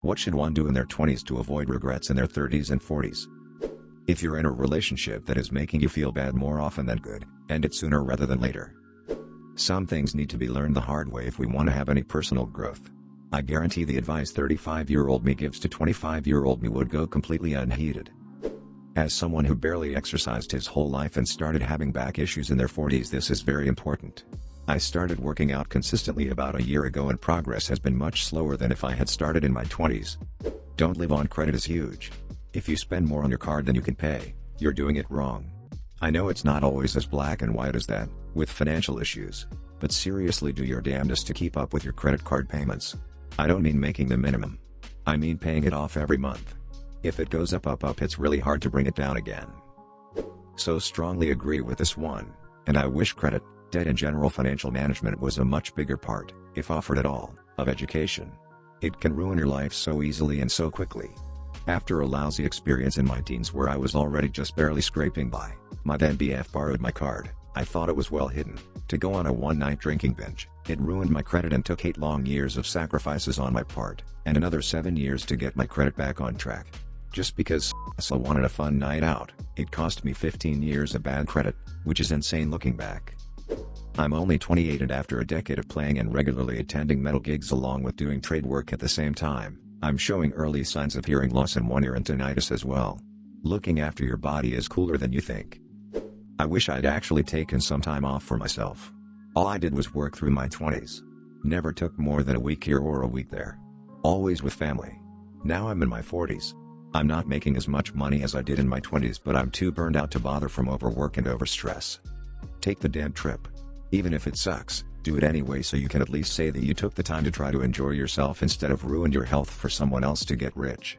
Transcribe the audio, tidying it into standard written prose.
What should one do in their 20s to avoid regrets in their 30s and 40s? If you're in a relationship that is making you feel bad more often than good, end it sooner rather than later. Some things need to be learned the hard way if we want to have any personal growth. I guarantee the advice 35-year-old me gives to 25-year-old me would go completely unheeded. As someone who barely exercised his whole life and started having back issues in their 40s, this is very important. I started working out consistently about a year ago and progress has been much slower than if I had started in my 20s. Don't live on credit is huge. If you spend more on your card than you can pay, you're doing it wrong. I know it's not always as black and white as that, with financial issues, but seriously do your damnedest to keep up with your credit card payments. I don't mean making the minimum. I mean paying it off every month. If it goes up, it's really hard to bring it down again. So strongly agree with this one, and I wish credit, debt and general financial management was a much bigger part, if offered at all, of education. It can ruin your life so easily and so quickly. After a lousy experience in my teens where I was already just barely scraping by, my then BF borrowed my card. I thought it was well hidden, to go on a one-night drinking binge. It ruined my credit and took 8 long years of sacrifices on my part, and another 7 years to get my credit back on track. Just because I wanted a fun night out, it cost me 15 years of bad credit, which is insane looking back. I'm only 28 and after a decade of playing and regularly attending metal gigs along with doing trade work at the same time, I'm showing early signs of hearing loss in one ear and tinnitus as well. Looking after your body is cooler than you think. I wish I'd actually taken some time off for myself. All I did was work through my 20s. Never took more than a week here or a week there. Always with family. Now I'm in my 40s. I'm not making as much money as I did in my 20s, but I'm too burned out to bother from overwork and overstress. Take the damn trip. Even if it sucks, do it anyway so you can at least say that you took the time to try to enjoy yourself instead of ruined your health for someone else to get rich.